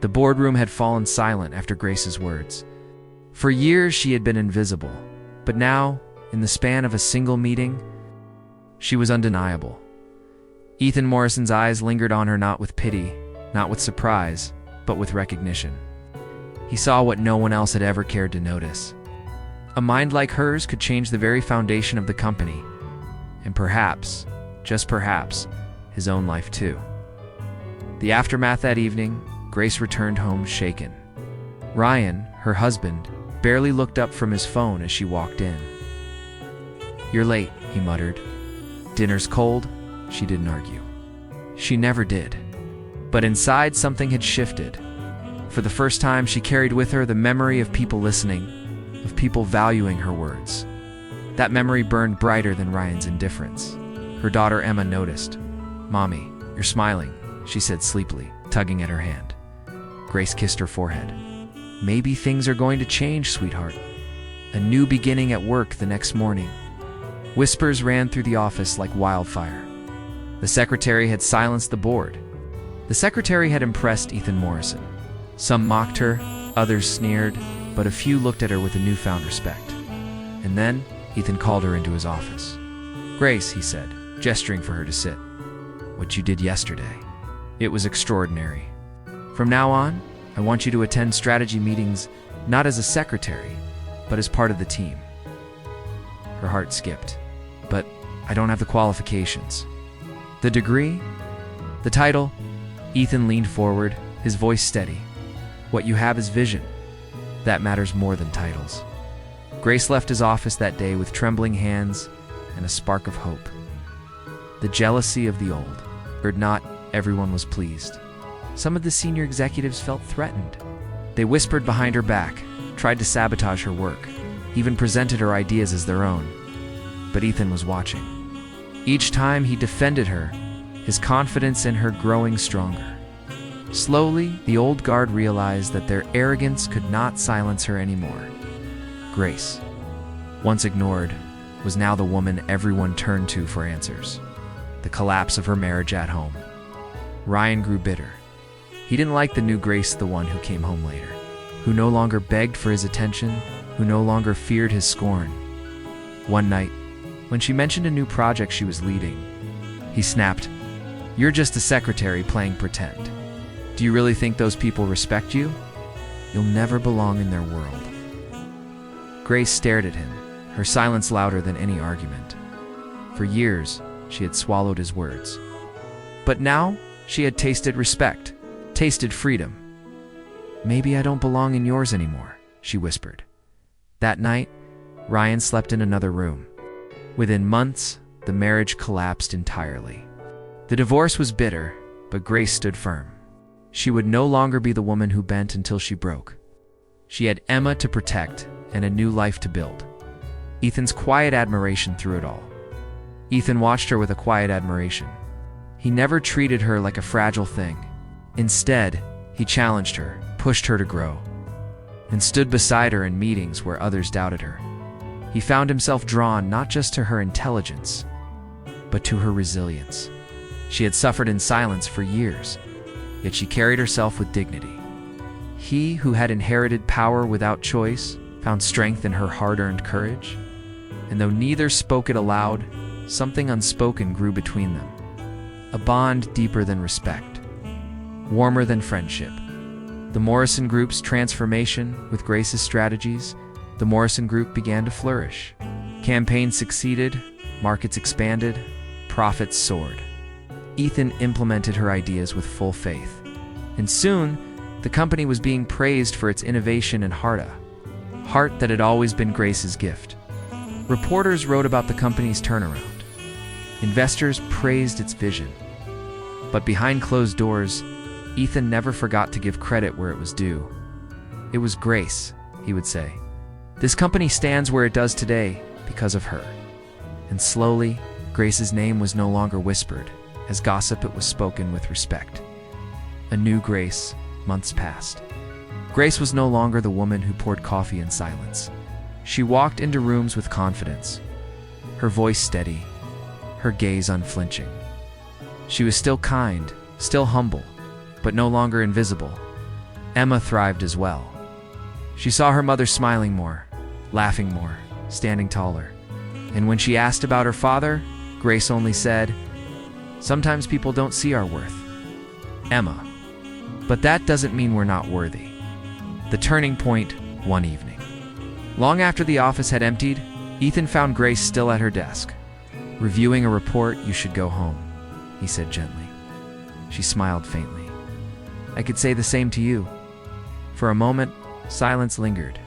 The boardroom had fallen silent after Grace's words. For years she had been invisible, but now, in the span of a single meeting, she was undeniable. Ethan Morrison's eyes lingered on her not with pity, not with surprise, but with recognition. He saw what no one else had ever cared to notice. A mind like hers could change the very foundation of the company, and perhaps, just perhaps, his own life too. The aftermath that evening, Grace returned home shaken. Ryan, her husband, barely looked up from his phone as she walked in. "You're late," he muttered. "Dinner's cold." She didn't argue. She never did. But inside, something had shifted. For the first time, she carried with her the memory of people listening, of people valuing her words. That memory burned brighter than Ryan's indifference. Her daughter Emma noticed. "Mommy, you're smiling," she said sleepily, tugging at her hand. Grace kissed her forehead. "Maybe things are going to change, sweetheart. A new beginning at work the next morning." Whispers ran through the office like wildfire. The secretary had silenced the board. The secretary had impressed Ethan Morrison. Some mocked her, others sneered, but a few looked at her with a newfound respect. And then, Ethan called her into his office. "Grace," he said, gesturing for her to sit. "What you did yesterday. It was extraordinary. From now on, I want you to attend strategy meetings not as a secretary, but as part of the team." Her heart skipped. "But I don't have the qualifications." "The degree? The title?" Ethan leaned forward, his voice steady. "What you have is vision. That matters more than titles." Grace left his office that day with trembling hands and a spark of hope. The jealousy of the old. Or not everyone was pleased. Some of the senior executives felt threatened. They whispered behind her back, tried to sabotage her work, even presented her ideas as their own. But Ethan was watching. Each time he defended her, his confidence in her growing stronger. Slowly, the old guard realized that their arrogance could not silence her anymore. Grace, once ignored, was now the woman everyone turned to for answers. The collapse of her marriage at home. Ryan grew bitter. He didn't like the new Grace, the one who came home later, who no longer begged for his attention, who no longer feared his scorn. One night, when she mentioned a new project she was leading, he snapped, "You're just a secretary playing pretend. Do you really think those people respect you? You'll never belong in their world." Grace stared at him, her silence louder than any argument. For years, she had swallowed his words. But now, she had tasted respect, tasted freedom. "Maybe I don't belong in yours anymore," she whispered. That night, Ryan slept in another room. Within months, the marriage collapsed entirely. The divorce was bitter, but Grace stood firm. She would no longer be the woman who bent until she broke. She had Emma to protect and a new life to build. Ethan's quiet admiration through it all. Ethan watched her with a quiet admiration. He never treated her like a fragile thing. Instead, he challenged her, pushed her to grow, and stood beside her in meetings where others doubted her. He found himself drawn not just to her intelligence, but to her resilience. She had suffered in silence for years, yet she carried herself with dignity. He who had inherited power without choice found strength in her hard-earned courage, and though neither spoke it aloud, something unspoken grew between them. A bond deeper than respect, warmer than friendship. The Morrison Group's transformation with Grace's strategies, the Morrison Group began to flourish. Campaigns succeeded, markets expanded, profits soared. Ethan implemented her ideas with full faith. And soon, the company was being praised for its innovation and heart that had always been Grace's gift. Reporters wrote about the company's turnaround. Investors praised its vision. But behind closed doors, Ethan never forgot to give credit where it was due. "It was Grace," he would say. "This company stands where it does today because of her." And slowly, Grace's name was no longer whispered. As gossip, it was spoken with respect. A new Grace, months passed. Grace was no longer the woman who poured coffee in silence. She walked into rooms with confidence, her voice steady, her gaze unflinching. She was still kind, still humble, but no longer invisible. Emma thrived as well. She saw her mother smiling more, laughing more, standing taller. And when she asked about her father, Grace only said, "Sometimes people don't see our worth." Emma. But that doesn't mean we're not worthy. The turning point, one evening. Long after the office had emptied, Ethan found Grace still at her desk. "Reviewing a report, you should go home," he said gently. She smiled faintly. "I could say the same to you." For a moment, silence lingered.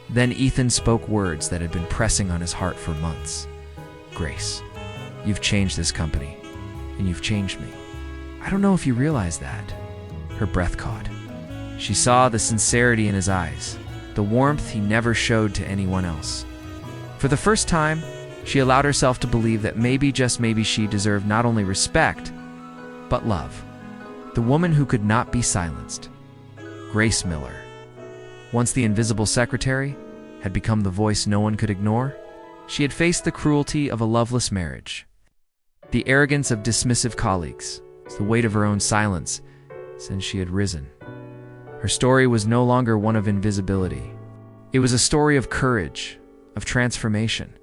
Then Ethan spoke words that had been pressing on his heart for months. "Grace, you've changed this company, and you've changed me. I don't know if you realize that." Her breath caught. She saw the sincerity in his eyes, the warmth he never showed to anyone else. For the first time, she allowed herself to believe that maybe, just maybe, she deserved not only respect, but love. The woman who could not be silenced. Grace Miller. Once the invisible secretary, had become the voice no one could ignore. She had faced the cruelty of a loveless marriage, the arrogance of dismissive colleagues, the weight of her own silence since she had risen. Her story was no longer one of invisibility. It was a story of courage, of transformation,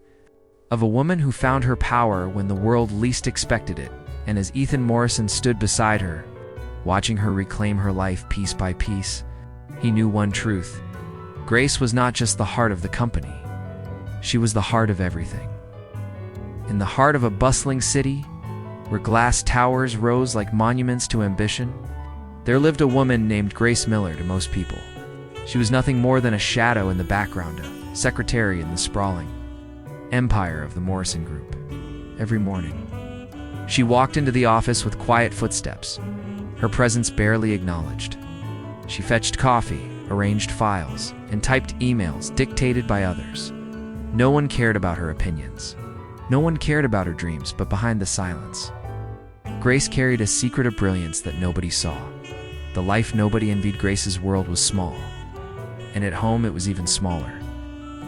of a woman who found her power when the world least expected it. And as Ethan Morrison stood beside her, watching her reclaim her life piece by piece, he knew one truth. Grace was not just the heart of the company. She was the heart of everything. In the heart of a bustling city, where glass towers rose like monuments to ambition, there lived a woman named Grace Miller to most people. She was nothing more than a shadow in the background, a secretary in the sprawling empire of the Morrison Group. Every morning, she walked into the office with quiet footsteps, her presence barely acknowledged. She fetched coffee, arranged files, and typed emails dictated by others. No one cared about her opinions. No one cared about her dreams, but behind the silence, Grace carried a secret of brilliance that nobody saw. The life nobody envied. Grace's world was small, and at home it was even smaller.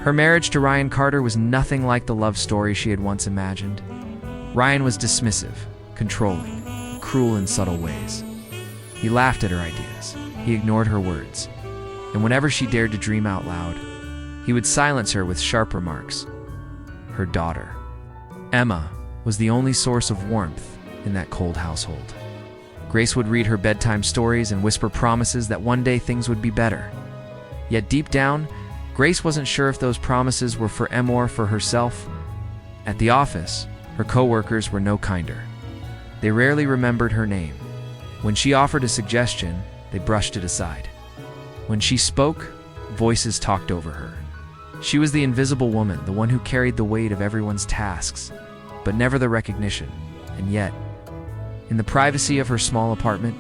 Her marriage to Ryan Carter was nothing like the love story she had once imagined. Ryan was dismissive, controlling, cruel in subtle ways. He laughed at her ideas. He ignored her words. And whenever she dared to dream out loud, he would silence her with sharp remarks. Her daughter, Emma, was the only source of warmth in that cold household. Grace would read her bedtime stories and whisper promises that one day things would be better. Yet deep down, Grace wasn't sure if those promises were for Emma or for herself. At the office, her co-workers were no kinder. They rarely remembered her name. When she offered a suggestion, they brushed it aside. When she spoke, voices talked over her. She was the invisible woman, the one who carried the weight of everyone's tasks, but never the recognition. And yet, in the privacy of her small apartment,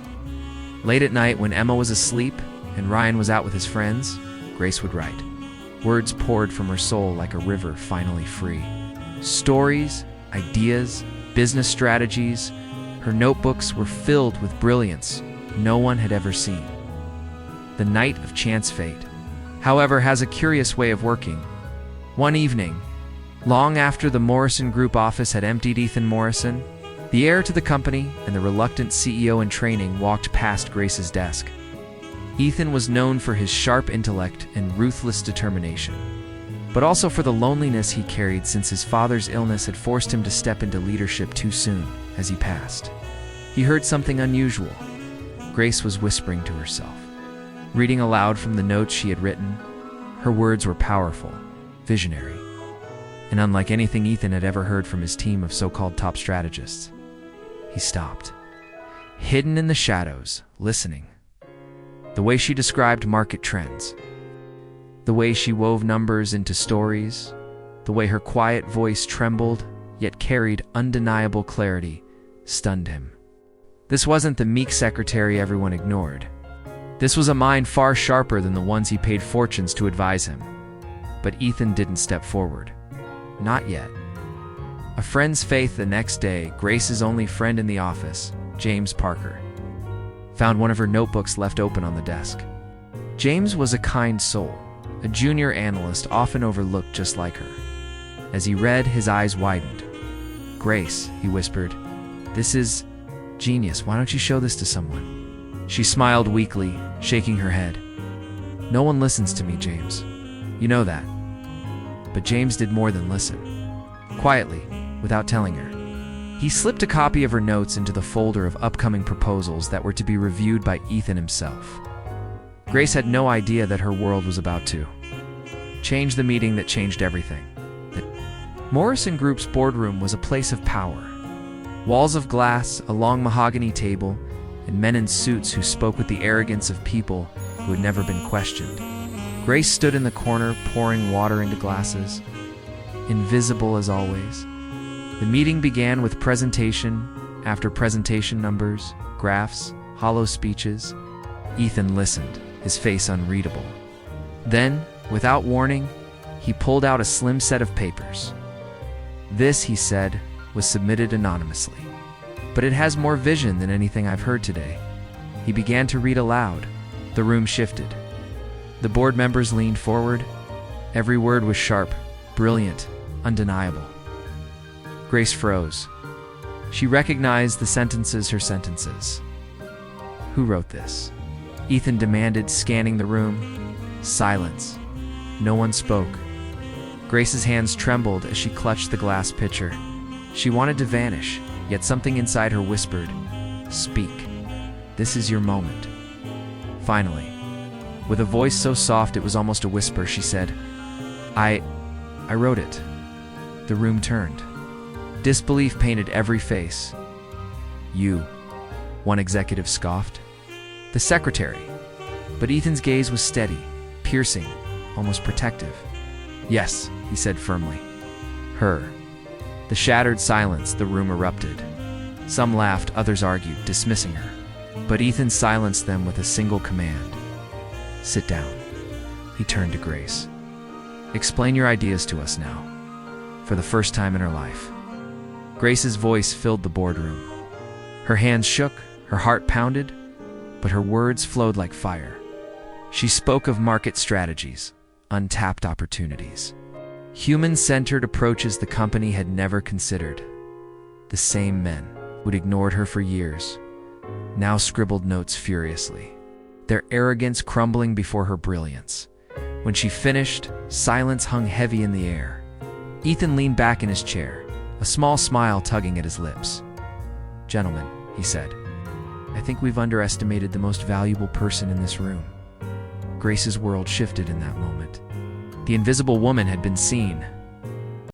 late at night when Emma was asleep and Ryan was out with his friends, Grace would write. Words poured from her soul like a river finally free. Stories, ideas, business strategies. Her notebooks were filled with brilliance no one had ever seen. The night of chance fate, however, has a curious way of working. One evening, long after the Morrison Group office had emptied, Ethan Morrison, the heir to the company and the reluctant CEO in training, walked past Grace's desk. Ethan was known for his sharp intellect and ruthless determination, but also for the loneliness he carried since his father's illness had forced him to step into leadership too soon. As he passed, he heard something unusual. Grace was whispering to herself, reading aloud from the notes she had written. Her words were powerful, visionary, and unlike anything Ethan had ever heard from his team of so-called top strategists. He stopped, hidden in the shadows, listening. The way she described market trends, the way she wove numbers into stories, the way her quiet voice trembled yet carried undeniable clarity, stunned him. This wasn't the meek secretary everyone ignored. This was a mind far sharper than the ones he paid fortunes to advise him. But Ethan didn't step forward. Not yet. A friend's faith. The next day, Grace's only friend in the office, James Parker, found one of her notebooks left open on the desk. James was a kind soul, a junior analyst often overlooked just like her. As he read, his eyes widened. "Grace," he whispered, "this is genius. Why don't you show this to someone?" She smiled weakly, shaking her head. No one listens to me, James. You know that. But James did more than listen. Quietly, without telling her, he slipped a copy of her notes into the folder of upcoming proposals that were to be reviewed by Ethan himself. Grace had no idea that her world was about to change, the meeting that changed everything. The Morrison Group's boardroom was a place of power. Walls of glass, a long mahogany table, and men in suits who spoke with the arrogance of people who had never been questioned. Grace stood in the corner, pouring water into glasses, invisible as always. The meeting began with presentation after presentation, numbers, graphs, hollow speeches. Ethan listened, his face unreadable. Then, without warning, he pulled out a slim set of papers. This, he said, was submitted anonymously. But it has more vision than anything I've heard today. He began to read aloud. The room shifted. The board members leaned forward. Every word was sharp, brilliant, undeniable. Grace froze. She recognized the sentences, her sentences. Who wrote this? Ethan demanded, scanning the room. Silence. No one spoke. Grace's hands trembled as she clutched the glass pitcher. She wanted to vanish, yet something inside her whispered, "Speak. This is your moment." Finally, with a voice so soft it was almost a whisper, she said, I wrote it." The room turned. Disbelief painted every face. "You," one executive scoffed. "The secretary." But Ethan's gaze was steady, piercing, almost protective. "Yes," he said firmly. "Her." The shattered silence, the room erupted. Some laughed, others argued, dismissing her. But Ethan silenced them with a single command. "Sit down." He turned to Grace. "Explain your ideas to us now." For the first time in her life, Grace's voice filled the boardroom. Her hands shook, her heart pounded, but her words flowed like fire. She spoke of market strategies, untapped opportunities, human-centered approaches the company had never considered. The same men who'd ignored her for years now scribbled notes furiously, their arrogance crumbling before her brilliance. When she finished, silence hung heavy in the air. Ethan leaned back in his chair, a small smile tugging at his lips. "Gentlemen," he said, "I think we've underestimated the most valuable person in this room." Grace's world shifted in that moment. The invisible woman had been seen,